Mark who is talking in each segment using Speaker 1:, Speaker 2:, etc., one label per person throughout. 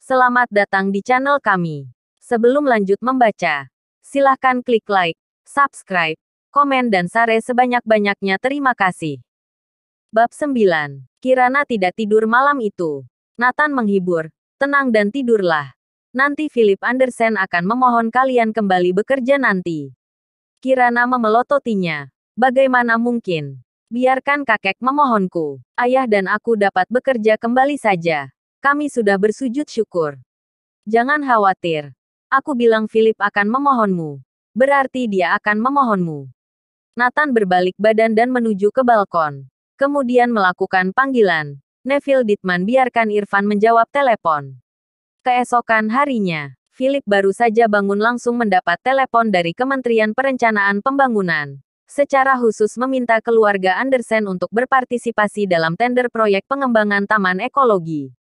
Speaker 1: Selamat datang di channel kami. Sebelum lanjut membaca, silahkan klik like, subscribe, komen dan share sebanyak-banyaknya. Terima kasih. Bab 9. Kirana tidak tidur malam itu. Nathan menghibur, tenang dan tidurlah. Nanti Philip Andersen akan memohon kalian kembali bekerja nanti. Kirana memelototinya. Bagaimana mungkin? Biarkan kakek memohonku. Ayah dan aku dapat bekerja kembali saja. Kami sudah bersujud syukur. Jangan khawatir. Aku bilang Philip akan memohonmu. Berarti dia akan memohonmu. Nathan berbalik badan dan menuju ke balkon. Kemudian melakukan panggilan. Neville Ditman biarkan Irfan menjawab telepon. Keesokan harinya, Philip baru saja bangun langsung mendapat telepon dari Kementerian Perencanaan Pembangunan. Secara khusus meminta keluarga Andersen untuk berpartisipasi dalam tender proyek pengembangan taman ekologi.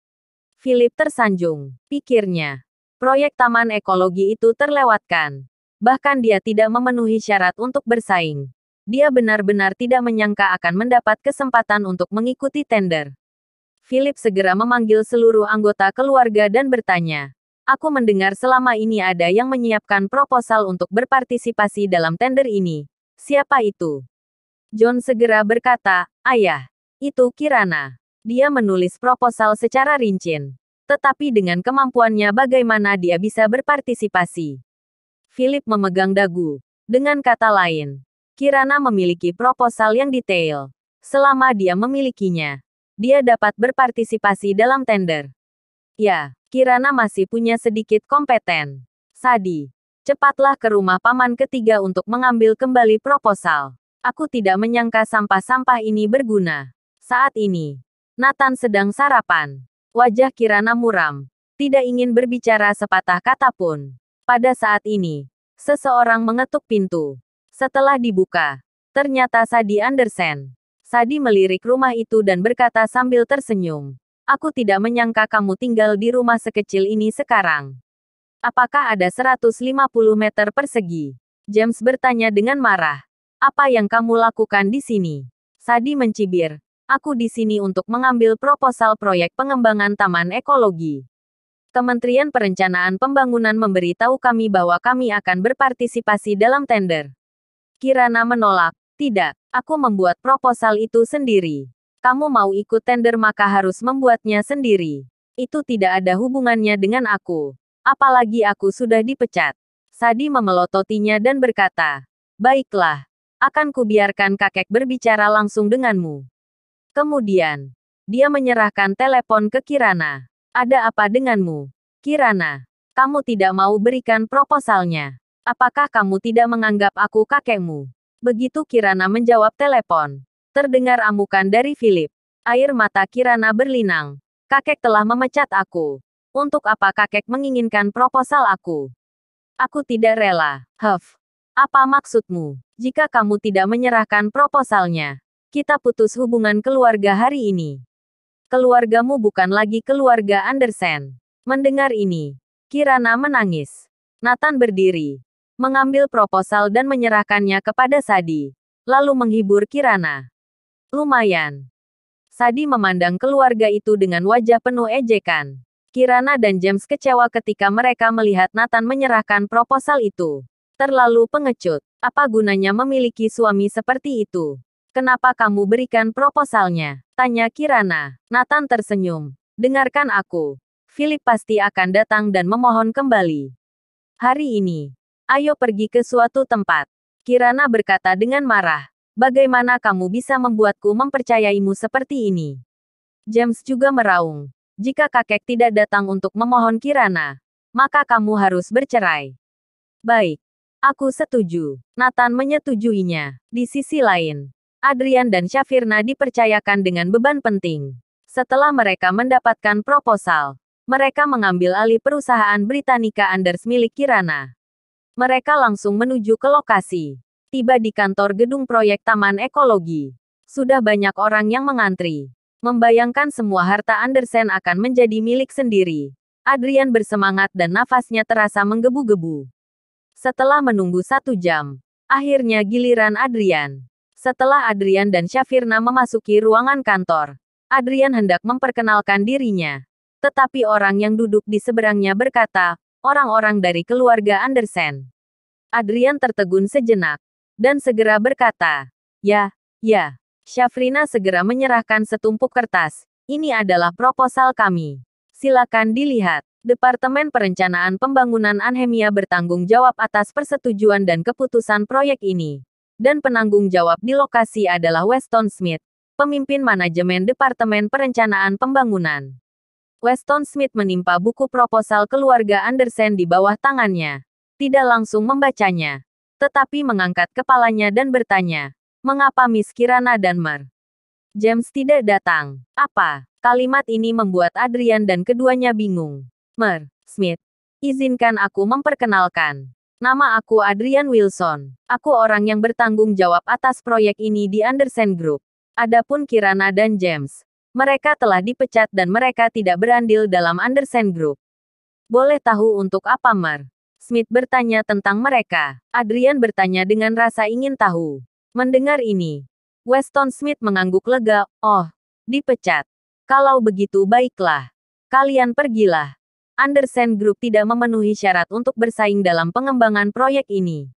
Speaker 1: Philip tersanjung, pikirnya. Proyek taman ekologi itu terlewatkan. Bahkan dia tidak memenuhi syarat untuk bersaing. Dia benar-benar tidak menyangka akan mendapat kesempatan untuk mengikuti tender. Philip segera memanggil seluruh anggota keluarga dan bertanya, "Aku mendengar selama ini ada yang menyiapkan proposal untuk berpartisipasi dalam tender ini. Siapa itu?" John segera berkata, "Ayah, itu Kirana. Dia menulis proposal secara rinci. Tetapi dengan kemampuannya bagaimana dia bisa berpartisipasi?" Philip memegang dagu. Dengan kata lain, Kirana memiliki proposal yang detail. Selama dia memilikinya, dia dapat berpartisipasi dalam tender. Ya, Kirana masih punya sedikit kompeten. Sadi, cepatlah ke rumah paman ketiga untuk mengambil kembali proposal. Aku tidak menyangka sampah-sampah ini berguna. Saat ini, Nathan sedang sarapan. Wajah Kirana muram. Tidak ingin berbicara sepatah kata pun. Pada saat ini, seseorang mengetuk pintu. Setelah dibuka, ternyata Sadi Andersen. Sadi melirik rumah itu dan berkata sambil tersenyum. "Aku tidak menyangka kamu tinggal di rumah sekecil ini sekarang. Apakah ada 150 meter persegi?" James bertanya dengan marah. "Apa yang kamu lakukan di sini?" Sadi mencibir. "Aku di sini untuk mengambil proposal proyek pengembangan taman ekologi. Kementerian Perencanaan Pembangunan memberitahu kami bahwa kami akan berpartisipasi dalam tender." Kirana menolak. "Tidak, aku membuat proposal itu sendiri. Kamu mau ikut tender maka harus membuatnya sendiri. Itu tidak ada hubungannya dengan aku. Apalagi aku sudah dipecat." Sadi memelototinya dan berkata, "Baiklah, akan kubiarkan kakek berbicara langsung denganmu." Kemudian, dia menyerahkan telepon ke Kirana. "Ada apa denganmu, Kirana? Kamu tidak mau berikan proposalnya? Apakah kamu tidak menganggap aku kakekmu?" Begitu Kirana menjawab telepon, terdengar amukan dari Philip. Air mata Kirana berlinang. "Kakek telah memecat aku. Untuk apa kakek menginginkan proposal aku? Aku tidak rela." "Huff. Apa maksudmu? Jika kamu tidak menyerahkan proposalnya, kita putus hubungan keluarga hari ini. Keluargamu bukan lagi keluarga Andersen." Mendengar ini, Kirana menangis. Nathan berdiri, mengambil proposal dan menyerahkannya kepada Sadi, lalu menghibur Kirana. "Lumayan." Sadi memandang keluarga itu dengan wajah penuh ejekan. Kirana dan James kecewa ketika mereka melihat Nathan menyerahkan proposal itu. "Terlalu pengecut. Apa gunanya memiliki suami seperti itu? Kenapa kamu berikan proposalnya?" tanya Kirana. Nathan tersenyum. "Dengarkan aku. Philip pasti akan datang dan memohon kembali. Hari ini, ayo pergi ke suatu tempat." Kirana berkata dengan marah. "Bagaimana kamu bisa membuatku mempercayaimu seperti ini?" James juga meraung. "Jika kakek tidak datang untuk memohon Kirana, maka kamu harus bercerai." "Baik. Aku setuju." Nathan menyetujuinya. Di sisi lain, Adrian dan Shafirna dipercayakan dengan beban penting. Setelah mereka mendapatkan proposal, mereka mengambil alih perusahaan Britannica Anders milik Kirana. Mereka langsung menuju ke lokasi. Tiba di kantor gedung proyek taman ekologi. Sudah banyak orang yang mengantri. Membayangkan semua harta Andersen akan menjadi milik sendiri. Adrian bersemangat dan nafasnya terasa menggebu-gebu. Setelah menunggu 1 jam, akhirnya giliran Adrian. Setelah Adrian dan Shafirna memasuki ruangan kantor, Adrian hendak memperkenalkan dirinya. Tetapi orang yang duduk di seberangnya berkata, orang-orang dari keluarga Andersen. Adrian tertegun sejenak, dan segera berkata, ya, ya. Syafrina segera menyerahkan setumpuk kertas. Ini adalah proposal kami. Silakan dilihat. Departemen Perencanaan Pembangunan Anhemia bertanggung jawab atas persetujuan dan keputusan proyek ini. Dan penanggung jawab di lokasi adalah Weston Smith, pemimpin manajemen Departemen Perencanaan Pembangunan. Weston Smith menimpa buku proposal keluarga Andersen di bawah tangannya. Tidak langsung membacanya, tetapi mengangkat kepalanya dan bertanya, mengapa Miss Kirana dan Mer James tidak datang? Apa? Kalimat ini membuat Adrian dan keduanya bingung. Mer Smith, izinkan aku memperkenalkan. Nama aku Adrian Wilson. Aku orang yang bertanggung jawab atas proyek ini di Andersen Group. Adapun Kirana dan James, mereka telah dipecat dan mereka tidak berandil dalam Andersen Group. Boleh tahu untuk apa Mer Smith bertanya tentang mereka? Adrian bertanya dengan rasa ingin tahu. Mendengar ini, Weston Smith mengangguk lega. Oh, dipecat. Kalau begitu baiklah. Kalian pergilah. Andersen Group tidak memenuhi syarat untuk bersaing dalam pengembangan proyek ini.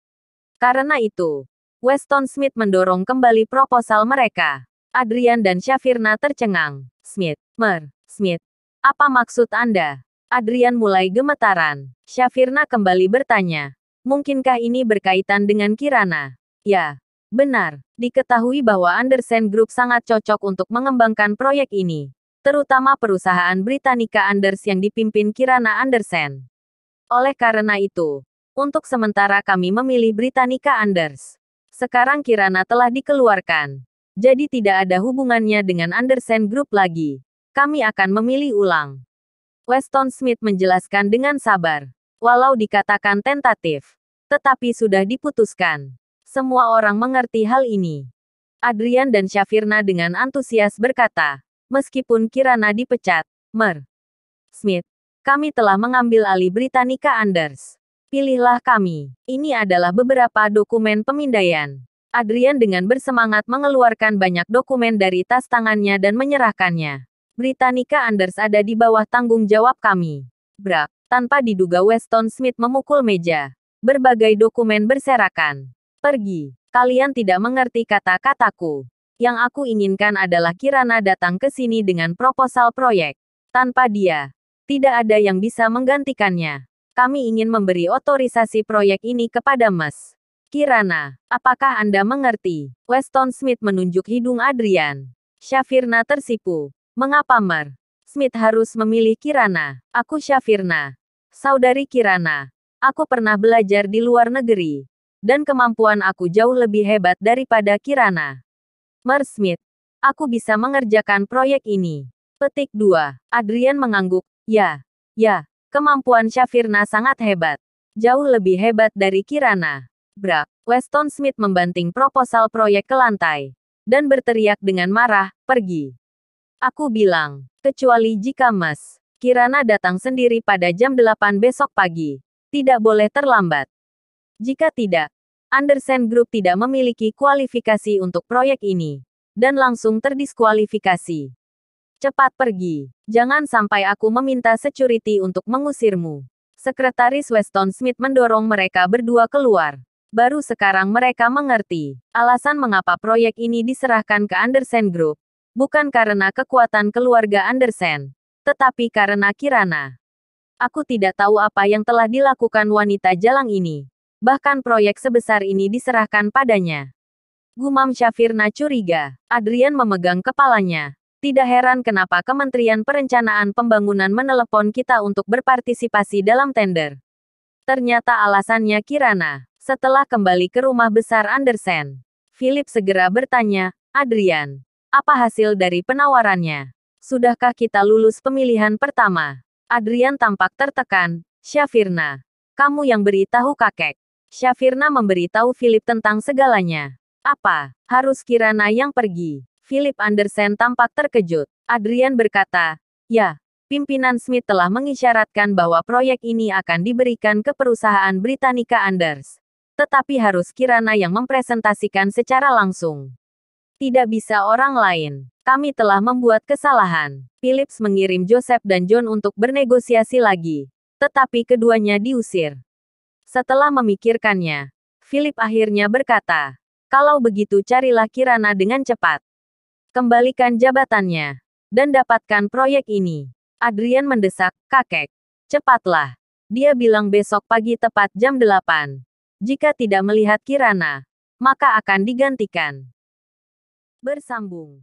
Speaker 1: Karena itu, Weston Smith mendorong kembali proposal mereka. Adrian dan Syafirna tercengang. Smith, Mer Smith, apa maksud Anda? Adrian mulai gemetaran. Syafirna kembali bertanya, mungkinkah ini berkaitan dengan Kirana? Ya, benar. Diketahui bahwa Andersen Group sangat cocok untuk mengembangkan proyek ini, terutama perusahaan Britannica Anders yang dipimpin Kirana Andersen. Oleh karena itu, untuk sementara kami memilih Britannica Anders. Sekarang Kirana telah dikeluarkan, jadi tidak ada hubungannya dengan Andersen Group lagi. Kami akan memilih ulang. Weston Smith menjelaskan dengan sabar. Walau dikatakan tentatif, tetapi sudah diputuskan. Semua orang mengerti hal ini. Adrian dan Syafirna dengan antusias berkata, meskipun Kirana dipecat, Mer Smith, kami telah mengambil alih Britannica Anders. Pilihlah kami. Ini adalah beberapa dokumen pemindaian. Adrian dengan bersemangat mengeluarkan banyak dokumen dari tas tangannya dan menyerahkannya. Britannica Anders ada di bawah tanggung jawab kami. Brak. Tanpa diduga Weston Smith memukul meja. Berbagai dokumen berserakan. Pergi. Kalian tidak mengerti kata-kataku. Yang aku inginkan adalah Kirana datang ke sini dengan proposal proyek. Tanpa dia, tidak ada yang bisa menggantikannya. Kami ingin memberi otorisasi proyek ini kepada Mas Kirana. Apakah Anda mengerti? Weston Smith menunjuk hidung Adrian. Syafirna tersipu. Mengapa Mer Smith harus memilih Kirana? Aku Syafirna. Saudari Kirana. Aku pernah belajar di luar negeri. Dan kemampuan aku jauh lebih hebat daripada Kirana. Mer Smith. Aku bisa mengerjakan proyek ini. Petik 2. Adrian mengangguk. Ya. Kemampuan Syafirna sangat hebat. Jauh lebih hebat dari Kirana. Brak. Weston Smith membanting proposal proyek ke lantai. Dan berteriak dengan marah, pergi. Aku bilang, kecuali jika Mas Kirana datang sendiri pada jam 8 besok pagi. Tidak boleh terlambat. Jika tidak, Andersen Group tidak memiliki kualifikasi untuk proyek ini. Dan langsung terdiskualifikasi. Cepat pergi. Jangan sampai aku meminta security untuk mengusirmu. Sekretaris Weston Smith mendorong mereka berdua keluar. Baru sekarang mereka mengerti alasan mengapa proyek ini diserahkan ke Andersen Group. Bukan karena kekuatan keluarga Andersen, tetapi karena Kirana. Aku tidak tahu apa yang telah dilakukan wanita jalang ini. Bahkan proyek sebesar ini diserahkan padanya. Gumam Syafirna curiga. Adrian memegang kepalanya. Tidak heran kenapa Kementerian Perencanaan Pembangunan menelepon kita untuk berpartisipasi dalam tender. Ternyata alasannya Kirana. Setelah kembali ke rumah besar Andersen, Philip segera bertanya, Adrian, apa hasil dari penawarannya? Sudahkah kita lulus pemilihan pertama? Adrian tampak tertekan. Syafirna, kamu yang beritahu kakek. Syafirna memberitahu Philip tentang segalanya. Apa? Harus Kirana yang pergi? Philip Andersen tampak terkejut. Adrian berkata, ya, pimpinan Smith telah mengisyaratkan bahwa proyek ini akan diberikan ke perusahaan Britannica Anders. Tetapi harus Kirana yang mempresentasikan secara langsung. Tidak bisa orang lain. Kami telah membuat kesalahan. Phillips mengirim Joseph dan John untuk bernegosiasi lagi. Tetapi keduanya diusir. Setelah memikirkannya, Philip akhirnya berkata, "Kalau begitu carilah Kirana dengan cepat. Kembalikan jabatannya. Dan dapatkan proyek ini." Adrian mendesak, "Kakek. Cepatlah." Dia bilang besok pagi tepat jam 8. Jika tidak melihat Kirana, maka akan digantikan. Bersambung.